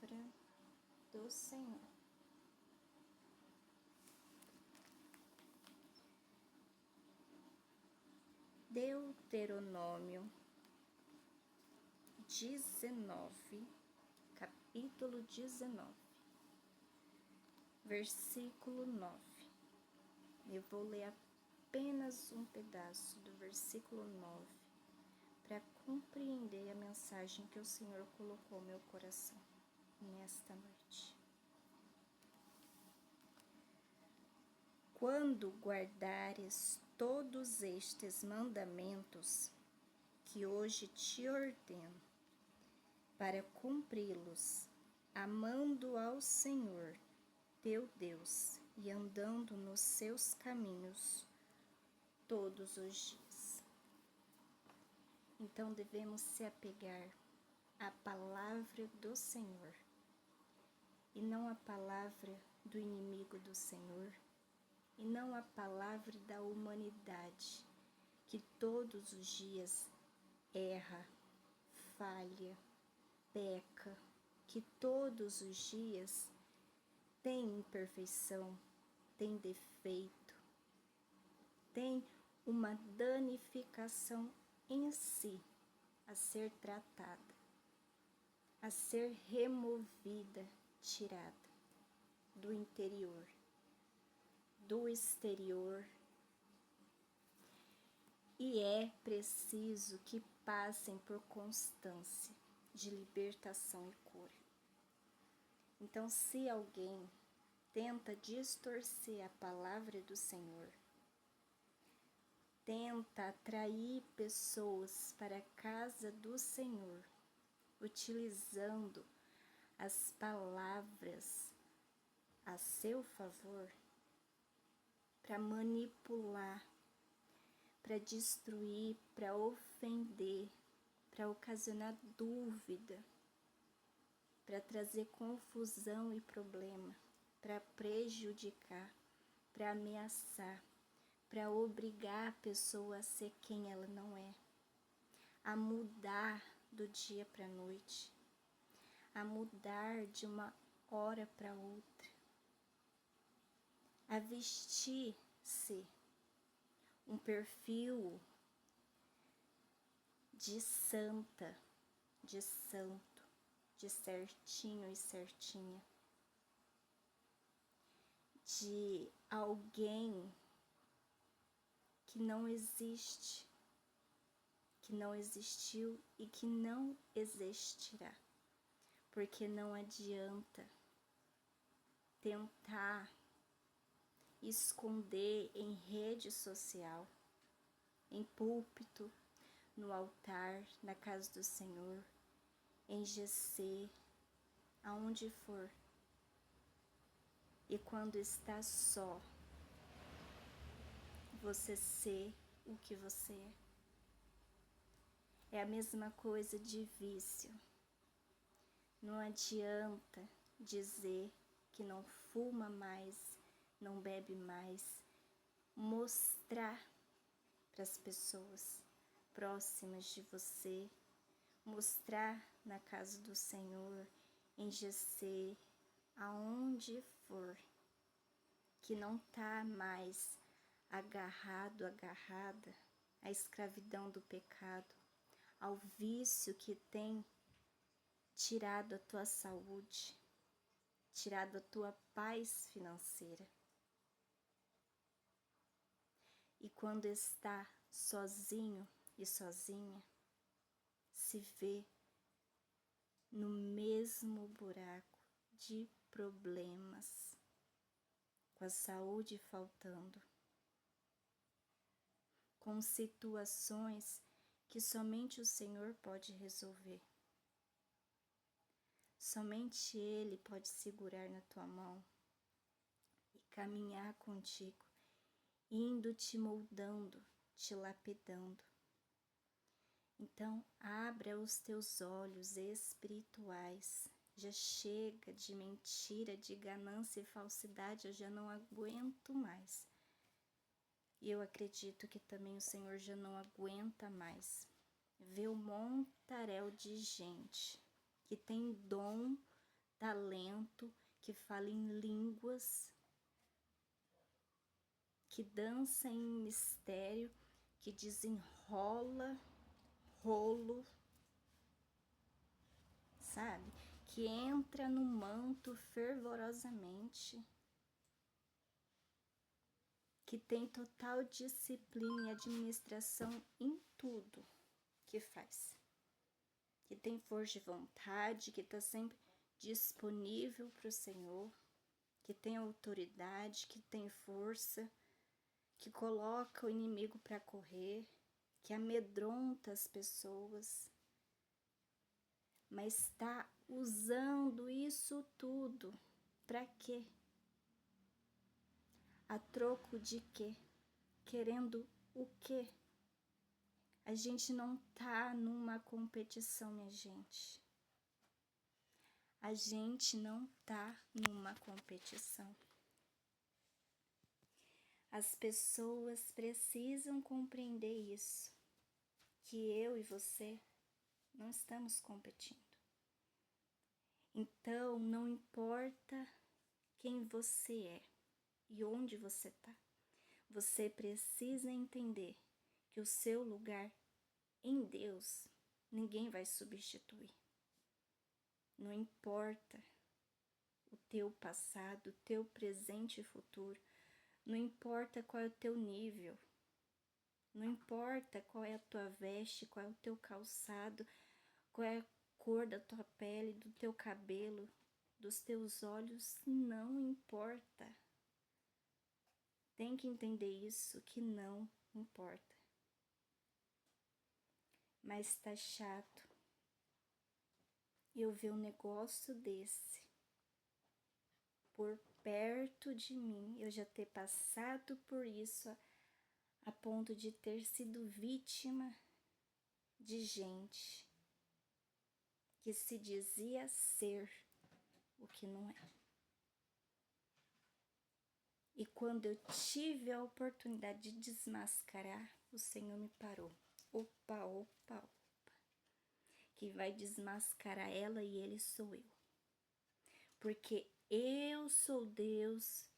palavra do Senhor. Deuteronômio 19, capítulo 19, versículo 9. Eu vou ler apenas um pedaço do versículo 9 para compreender a mensagem que o Senhor colocou no meu coração nesta noite. Quando guardares todos estes mandamentos que hoje te ordeno, para cumpri-los, amando ao Senhor teu Deus e andando nos seus caminhos todos os dias. Então devemos se apegar à palavra do Senhor e não à palavra do inimigo do Senhor e não à palavra da humanidade que todos os dias erra, falha, peca, que todos os dias tem imperfeição, tem defeito, tem uma danificação em si a ser tratada, a ser removida, tirada do interior, do exterior. E é preciso que passem por constância de libertação e cura. Então, se alguém tenta distorcer a palavra do Senhor, tenta atrair pessoas para a casa do Senhor, utilizando as palavras a seu favor, para manipular, para destruir, para ofender, para ocasionar dúvida, para trazer confusão e problema, para prejudicar, para ameaçar, para obrigar a pessoa a ser quem ela não é, a mudar do dia para a noite, a mudar de uma hora para outra, a vestir-se um perfil de santa, de santo, de certinho e certinha, de alguém que não existe, que não existiu e que não existirá, porque não adianta tentar esconder em rede social, em púlpito, no altar, na casa do Senhor, em GC, aonde for. E quando está só, você ser o que você é. É a mesma coisa de vício. Não adianta dizer que não fuma mais, não bebe mais, mostrar para as pessoas próximas de você, mostrar na casa do Senhor, em GC, aonde for, que não está mais agarrado, agarrada à escravidão do pecado, ao vício que tem tirado a tua saúde, tirado a tua paz financeira. E quando está sozinho e sozinha, se vê no mesmo buraco de problemas, com a saúde faltando, com situações que somente o Senhor pode resolver. Somente Ele pode segurar na tua mão e caminhar contigo, indo te moldando, te lapidando. Então, abra os teus olhos espirituais. Já chega de mentira, de ganância e falsidade, eu já não aguento mais. E eu acredito que também o Senhor já não aguenta mais ver o montaréu de gente que tem dom talento, que fala em línguas, que dança em mistério, que desenrola rolo, sabe? Que entra no manto fervorosamente, que tem total disciplina e administração em tudo que faz, que tem força de vontade, que está sempre disponível para o Senhor, que tem autoridade, que tem força, que coloca o inimigo para correr, que amedronta as pessoas, mas está usando isso tudo para quê? A troco de quê? Querendo o quê? A gente não tá numa competição, minha gente. A gente não tá numa competição. As pessoas precisam compreender isso, que eu e você não estamos competindo. Então, não importa quem você é e onde você tá, você precisa entender que o seu lugar em Deus ninguém vai substituir. Não importa o teu passado, o teu presente e futuro, não importa qual é o teu nível, não importa qual é a tua veste, qual é o teu calçado, qual é a cor da tua pele, do teu cabelo, dos teus olhos, não importa. Tem que entender isso, que não importa. Mas tá chato eu ver um negócio desse por perto de mim, eu já ter passado por isso a ponto de ter sido vítima de gente que se dizia ser o que não é. E quando eu tive a oportunidade de desmascarar, o Senhor me parou. Opa, opa, opa. Quem vai desmascarar ela e ele sou eu. Porque eu sou Deus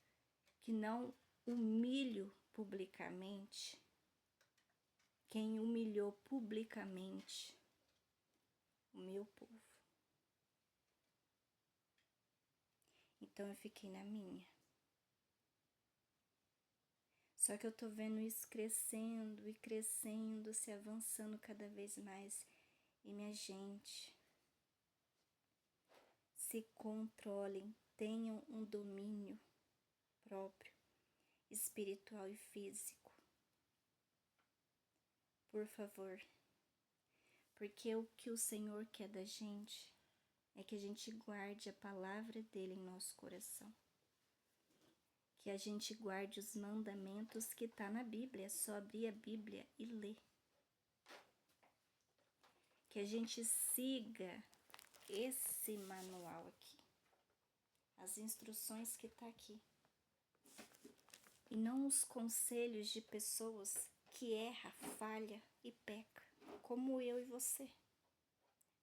que não humilho publicamente. Quem humilhou publicamente o meu povo. Então eu fiquei na minha. Só que eu tô vendo isso crescendo e crescendo, se avançando cada vez mais. E minha gente, se controlem, tenham um domínio próprio, espiritual e físico. Por favor. Porque o que o Senhor quer da gente é que a gente guarde a palavra dele em nosso coração. Que a gente guarde os mandamentos que tá na Bíblia, é só abrir a Bíblia e ler. Que a gente siga esse manual aqui, as instruções que tá aqui. E não os conselhos de pessoas que erra, falha e peca, como eu e você.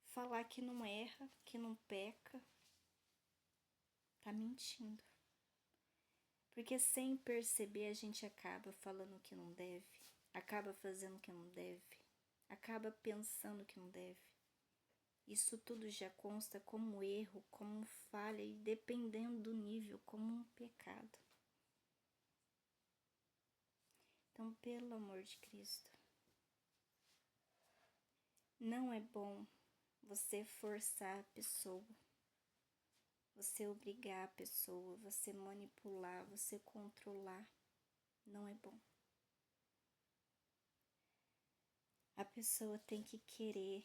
Falar que não erra, que não peca, tá mentindo. Porque sem perceber a gente acaba falando que não deve, acaba fazendo que não deve, acaba pensando que não deve. Isso tudo já consta como erro, como falha e dependendo do nível, como um pecado. Então, pelo amor de Cristo, não é bom você forçar a pessoa, você obrigar a pessoa, você manipular, você controlar. Não é bom. A pessoa tem que querer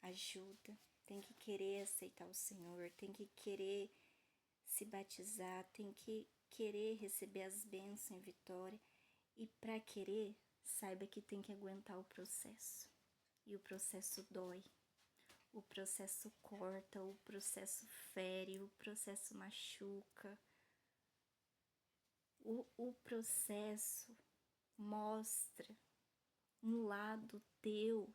ajuda, tem que querer aceitar o Senhor, tem que querer se batizar, tem que querer receber as bênçãos em vitória. E para querer, saiba que tem que aguentar o processo. E o processo dói. O processo corta, o processo fere, o processo machuca. O processo mostra um lado teu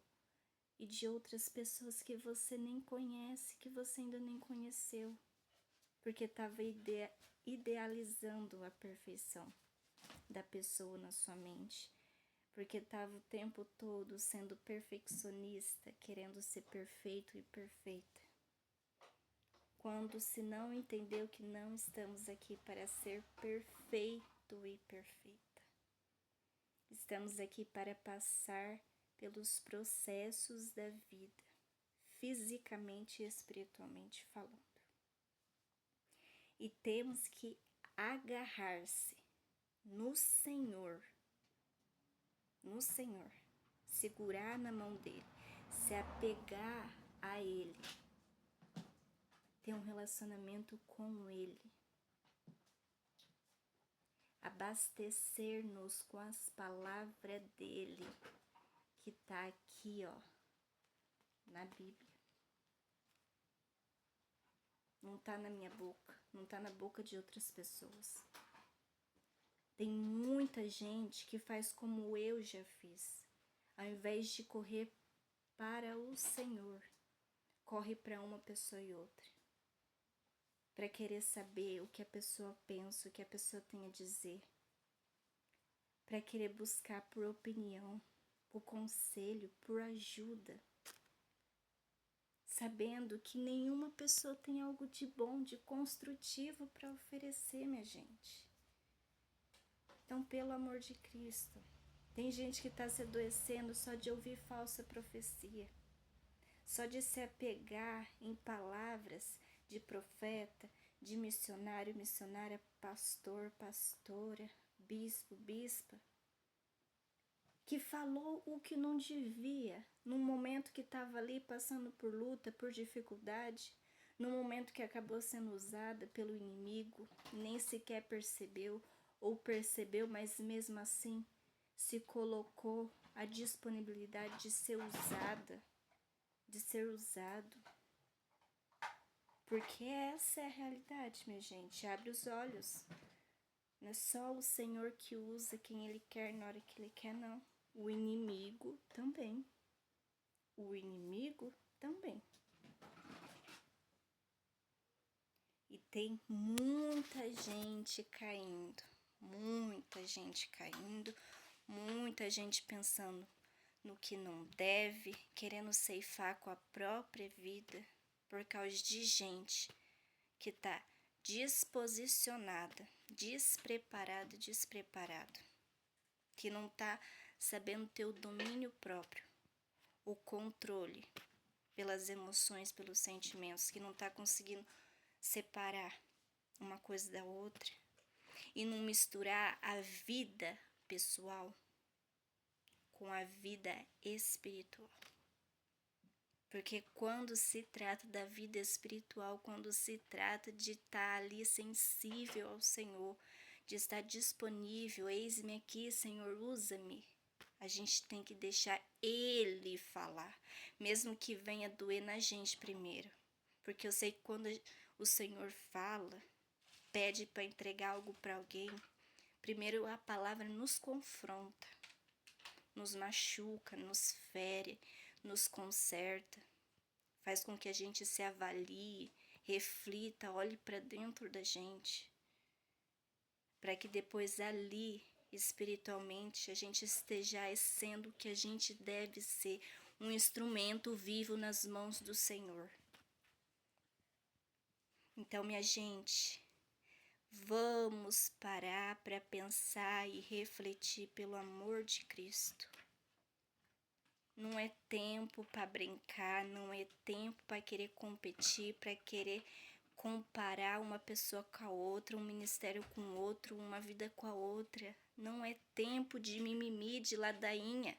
e de outras pessoas que você nem conhece, que você ainda nem conheceu, porque estava idealizando a perfeição da pessoa na sua mente, porque estava o tempo todo sendo perfeccionista, querendo ser perfeito e perfeita. Quando se não entendeu que não estamos aqui para ser perfeito e perfeita. Estamos aqui para passar pelos processos da vida, fisicamente e espiritualmente falando. E temos que agarrar-se no Senhor, segurar na mão dele, se apegar a ele, ter um relacionamento com ele, abastecer-nos com as palavras dele, que tá aqui, ó, na Bíblia. Não tá na minha boca, não tá na boca de outras pessoas. Tem muita gente que faz como eu já fiz. Ao invés de correr para o Senhor, corre para uma pessoa e outra. Para querer saber o que a pessoa pensa, o que a pessoa tem a dizer. Para querer buscar por opinião, por conselho, por ajuda. Sabendo que nenhuma pessoa tem algo de bom, de construtivo para oferecer, minha gente. Então, pelo amor de Cristo, tem gente que está se adoecendo só de ouvir falsa profecia, só de se apegar em palavras de profeta, de missionário, missionária, pastor, pastora, bispo, bispa, que falou o que não devia, num momento que estava ali passando por luta, por dificuldade, num momento que acabou sendo usada pelo inimigo, nem sequer percebeu, ou percebeu, mas mesmo assim se colocou à disponibilidade de ser usada, de ser usado. Porque essa é a realidade, minha gente. Abre os olhos. Não é só o Senhor que usa quem Ele quer na hora que Ele quer, não. O inimigo também. O inimigo também. E tem muita gente caindo. Muita gente caindo. Muita gente pensando no que não deve. Querendo ceifar com a própria vida. Por causa de gente que está desposicionada, despreparado, que não está sabendo ter o domínio próprio, o controle pelas emoções, pelos sentimentos, que não está conseguindo separar uma coisa da outra e não misturar a vida pessoal com a vida espiritual. Porque quando se trata da vida espiritual, quando se trata de estar ali sensível ao Senhor, de estar disponível, eis-me aqui, Senhor, usa-me. A gente tem que deixar Ele falar, mesmo que venha doer na gente primeiro. Porque eu sei que quando o Senhor fala, pede para entregar algo para alguém, primeiro a palavra nos confronta, nos machuca, nos fere, nos conserta, faz com que a gente se avalie, reflita, olhe para dentro da gente, para que depois ali, espiritualmente, a gente esteja sendo o que a gente deve ser, um instrumento vivo nas mãos do Senhor. Então, minha gente, vamos parar para pensar e refletir pelo amor de Cristo. Não é tempo para brincar, não é tempo para querer competir, para querer comparar uma pessoa com a outra, um ministério com o outro, uma vida com a outra. Não é tempo de mimimi, de ladainha,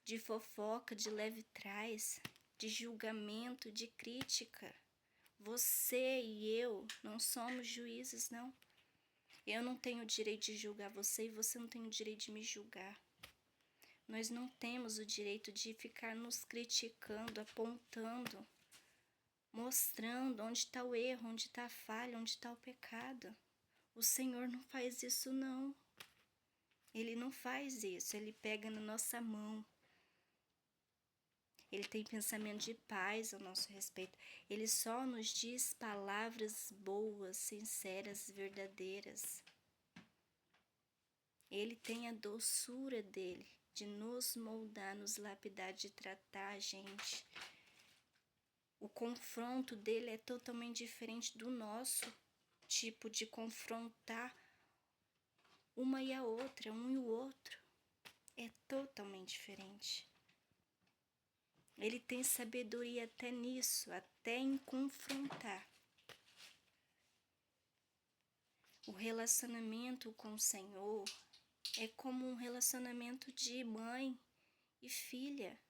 de fofoca, de leve trás, de julgamento, de crítica. Você e eu não somos juízes, não. Eu não tenho o direito de julgar você e você não tem o direito de me julgar. Nós não temos o direito de ficar nos criticando, apontando, mostrando onde está o erro, onde está a falha, onde está o pecado. O Senhor não faz isso, não. Ele não faz isso, Ele pega na nossa mão. Ele tem pensamento de paz ao nosso respeito. Ele só nos diz palavras boas, sinceras, verdadeiras. Ele tem a doçura dele de nos moldar, nos lapidar, de tratar a gente. O confronto dele é totalmente diferente do nosso tipo de confrontar uma e a outra, um e o outro. É totalmente diferente. Ele tem sabedoria até nisso, até em confrontar. O relacionamento com o Senhor é como um relacionamento de mãe e filha.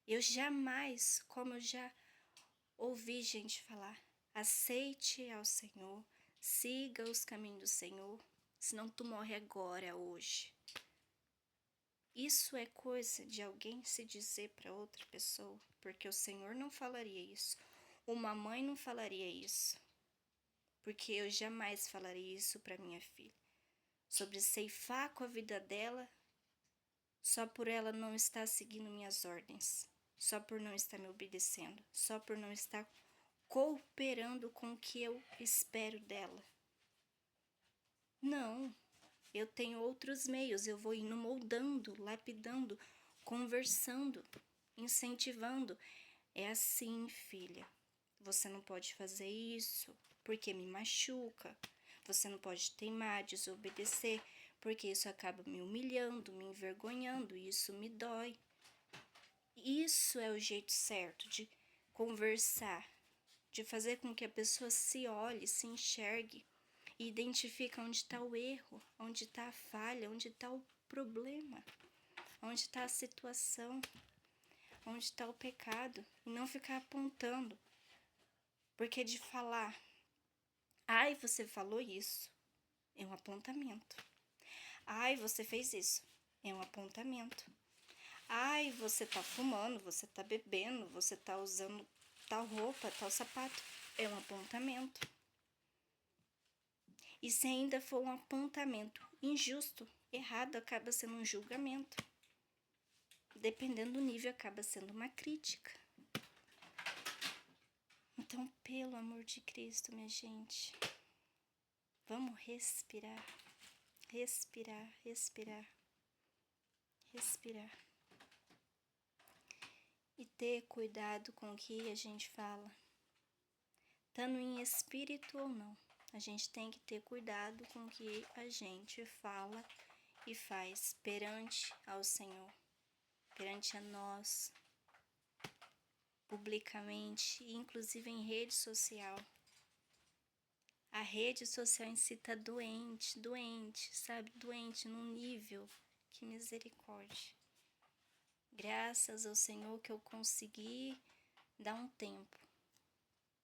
Eu jamais, como eu já ouvi gente falar, aceite ao Senhor, siga os caminhos do Senhor, senão tu morre agora, hoje. Isso é coisa de alguém se dizer para outra pessoa, porque o Senhor não falaria isso, uma mãe não falaria isso, porque eu jamais falaria isso para minha filha, sobre ceifar com a vida dela, só por ela não estar seguindo minhas ordens, só por não estar me obedecendo, só por não estar cooperando com o que eu espero dela. Não. Eu tenho outros meios, eu vou indo moldando, lapidando, conversando, incentivando. É assim, filha. Você não pode fazer isso, porque me machuca. Você não pode teimar, desobedecer, porque isso acaba me humilhando, me envergonhando, e isso me dói. Isso é o jeito certo de conversar, de fazer com que a pessoa se olhe, se enxergue, e identifica onde está o erro, onde está a falha, onde está o problema, onde está a situação, onde está o pecado, e não ficar apontando. Porque de falar, ai, você falou isso, é um apontamento. Ai, você fez isso, é um apontamento. Ai, você tá fumando, você tá bebendo, você tá usando tal roupa, tal sapato, é um apontamento. E se ainda for um apontamento injusto, errado, acaba sendo um julgamento. Dependendo do nível, acaba sendo uma crítica. Então, pelo amor de Cristo, minha gente, vamos respirar, respirar, respirar, respirar. E ter cuidado com o que a gente fala, estando em espírito ou não. A gente tem que ter cuidado com o que a gente fala e faz perante ao Senhor, perante a nós, publicamente, inclusive em rede social. A rede social em si tá doente, sabe? Doente num nível, que misericórdia. Graças ao Senhor que eu consegui dar um tempo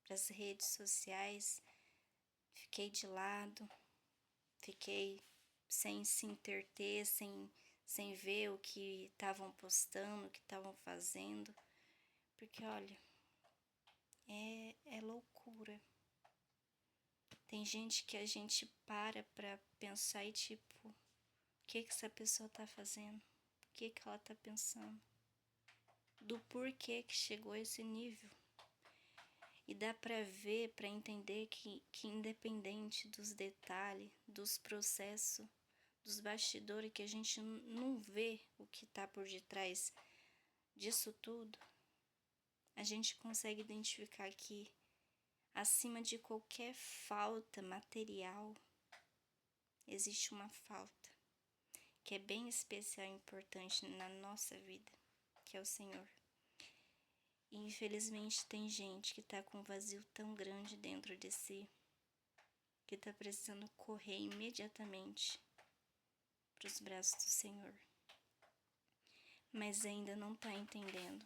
para as redes sociais. Fiquei de lado, fiquei sem se interter, sem ver o que estavam postando, o que estavam fazendo. Porque, olha, é loucura. Tem gente que a gente para pra pensar e tipo, o que essa pessoa tá fazendo? O que ela tá pensando? Do porquê que chegou a esse nível. E dá pra ver, pra entender que independente dos detalhes, dos processos, dos bastidores, que a gente não vê o que tá por detrás disso tudo, a gente consegue identificar que acima de qualquer falta material, existe uma falta que é bem especial e importante na nossa vida, que é o Senhor. E infelizmente tem gente que tá com um vazio tão grande dentro de si, que tá precisando correr imediatamente para os braços do Senhor. Mas ainda não tá entendendo,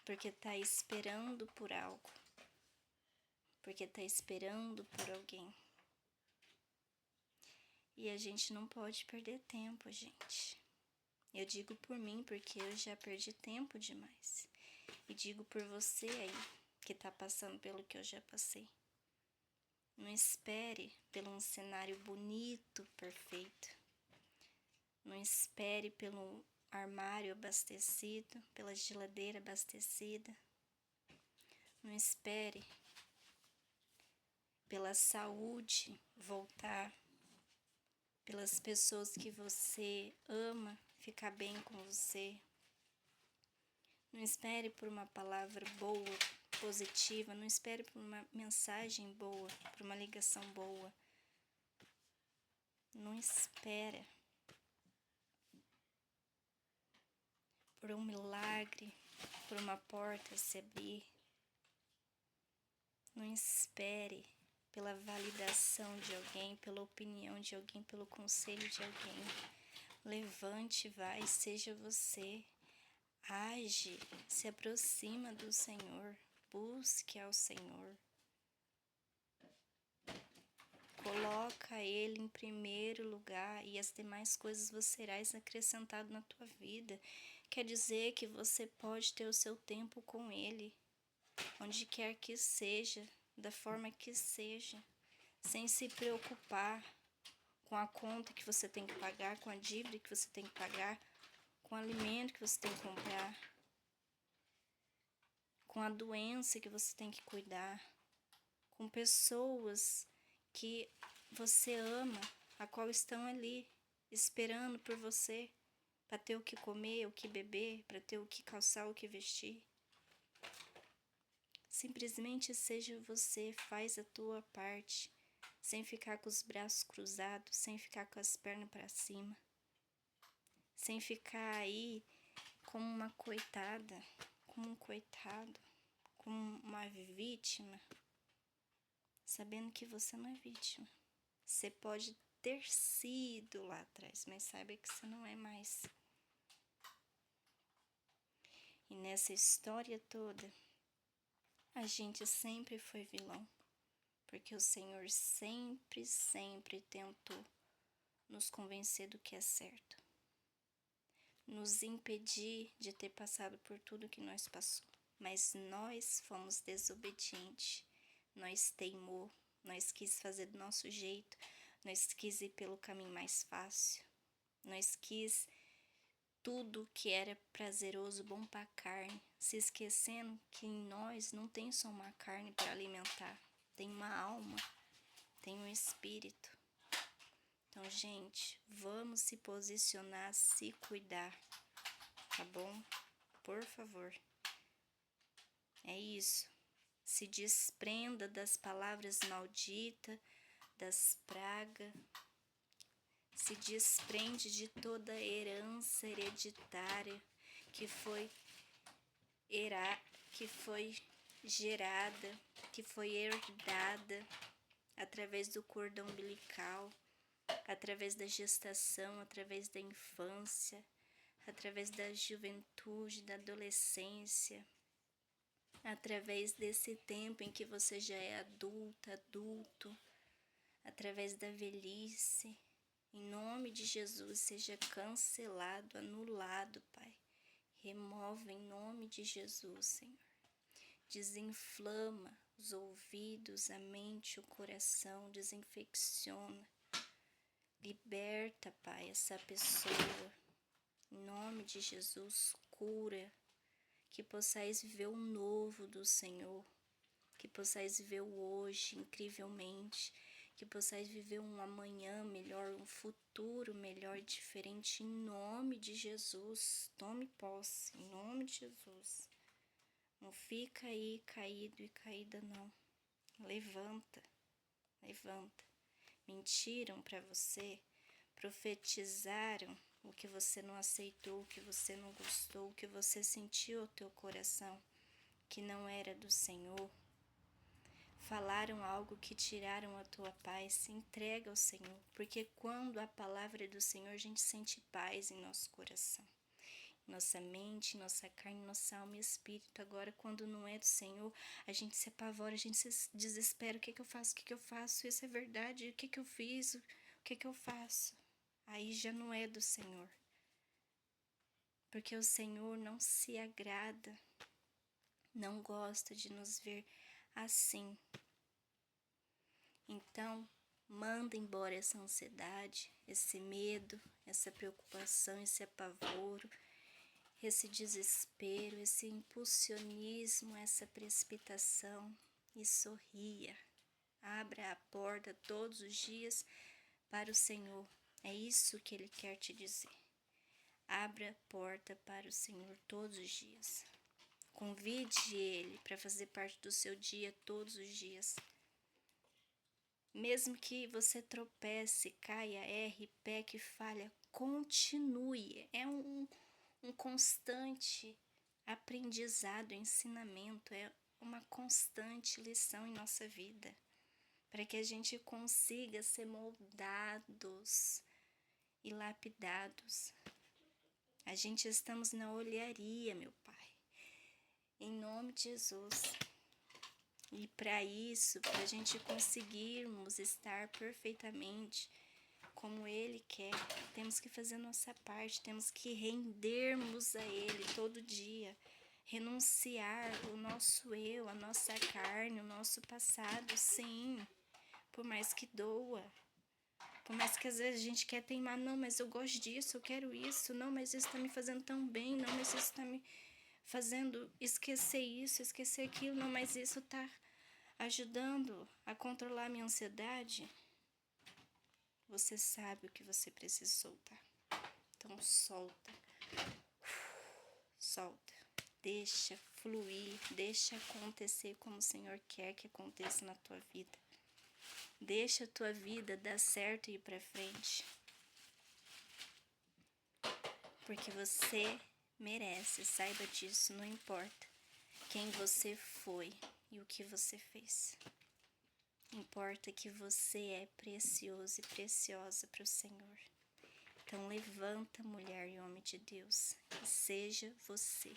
porque tá esperando por algo, porque tá esperando por alguém. E a gente não pode perder tempo, gente. Eu digo por mim, porque eu já perdi tempo demais. E digo por você aí, que tá passando pelo que eu já passei. Não espere pelo um cenário bonito, perfeito. Não espere pelo armário abastecido, pela geladeira abastecida. Não espere pela saúde voltar, pelas pessoas que você ama ficar bem com você. Não espere por uma palavra boa, positiva, não espere por uma mensagem boa, por uma ligação boa. Não espera por um milagre, por uma porta se abrir. Não espere pela validação de alguém, pela opinião de alguém, pelo conselho de alguém. Levante, vai, seja você. Age, se aproxima do Senhor, busque ao Senhor. Coloca Ele em primeiro lugar e as demais coisas você serás acrescentado na tua vida. Quer dizer que você pode ter o seu tempo com Ele, onde quer que seja, da forma que seja, sem se preocupar com a conta que você tem que pagar, com a dívida que você tem que pagar, com o alimento que você tem que comprar, com a doença que você tem que cuidar, com pessoas que você ama, a qual estão ali, esperando por você, para ter o que comer, o que beber, para ter o que calçar, o que vestir. Simplesmente seja você, faz a tua parte, sem ficar com os braços cruzados, sem ficar com as pernas para cima, sem ficar aí como uma coitada, como um coitado, como uma vítima, sabendo que você não é vítima. Você pode ter sido lá atrás, mas saiba que você não é mais. E nessa história toda, a gente sempre foi vilão, porque o Senhor sempre tentou nos convencer do que é certo, nos impedir de ter passado por tudo que nós passou, mas nós fomos desobedientes, nós teimou, nós quis fazer do nosso jeito, nós quis ir pelo caminho mais fácil, nós quis tudo que era prazeroso, bom para a carne, se esquecendo que em nós não tem só uma carne para alimentar, tem uma alma, tem um espírito. Então, gente, vamos se posicionar, se cuidar, tá bom? Por favor. É isso. Se desprenda das palavras malditas, das pragas. Se desprende de toda herança hereditária que foi gerada, que foi herdada através do cordão umbilical, através da gestação, através da infância, através da juventude, da adolescência, através desse tempo em que você já é adulto, através da velhice. Em nome de Jesus, seja cancelado, anulado, Pai. Remove em nome de Jesus, Senhor. Desinflama os ouvidos, a mente, o coração, desinfecciona. Liberta, Pai, essa pessoa. Em nome de Jesus, cura. Que possais viver o novo do Senhor. Que possais viver o hoje incrivelmente. Que possais viver um amanhã melhor, um futuro melhor e diferente, em nome de Jesus. Tome posse, em nome de Jesus. Não fica aí caído e caída, não. Levanta, levanta. Mentiram para você, profetizaram o que você não aceitou, o que você não gostou, o que você sentiu ao teu coração, que não era do Senhor. Falaram algo que tiraram a tua paz, se entrega ao Senhor, porque quando a palavra é do Senhor, a gente sente paz em nosso coração, nossa mente, nossa carne, nossa alma e espírito. Agora, quando não é do Senhor, a gente se apavora, a gente se desespera, o que eu faço, o que eu faço, isso é verdade, o que eu fiz, o que eu faço? Aí já não é do Senhor, porque o Senhor não se agrada, não gosta de nos ver assim. Então, Manda embora essa ansiedade, esse medo, essa preocupação, esse apavoro, esse desespero, esse impulsionismo, essa precipitação e sorria. Abra a porta todos os dias para o Senhor. É isso que Ele quer te dizer. Abra a porta para o Senhor todos os dias. Convide Ele para fazer parte do seu dia todos os dias. Mesmo que você tropece, caia, erre, peque, falha, continue. É um constante aprendizado, ensinamento, é uma constante lição em nossa vida, para que a gente consiga ser moldados e lapidados. A gente estamos na olharia, meu Pai, em nome de Jesus. E para isso, para a gente conseguirmos estar perfeitamente como Ele quer, temos que fazer a nossa parte, temos que rendermos a Ele todo dia, renunciar o nosso eu, a nossa carne, o nosso passado, sim, por mais que doa, por mais que às vezes a gente quer teimar, não, mas eu gosto disso, eu quero isso, não, mas isso está me fazendo tão bem, não, mas isso está me fazendo esquecer isso, esquecer aquilo, não, mas isso está ajudando a controlar a minha ansiedade. Você sabe o que você precisa soltar. Então solta. Solta. Deixa fluir, deixa acontecer como o Senhor quer que aconteça na tua vida. Deixa a tua vida dar certo e ir pra frente. Porque você merece, saiba disso, não importa quem você foi e o que você fez. Importa que você é precioso e preciosa para o Senhor. Então levanta, mulher e homem de Deus, e seja você.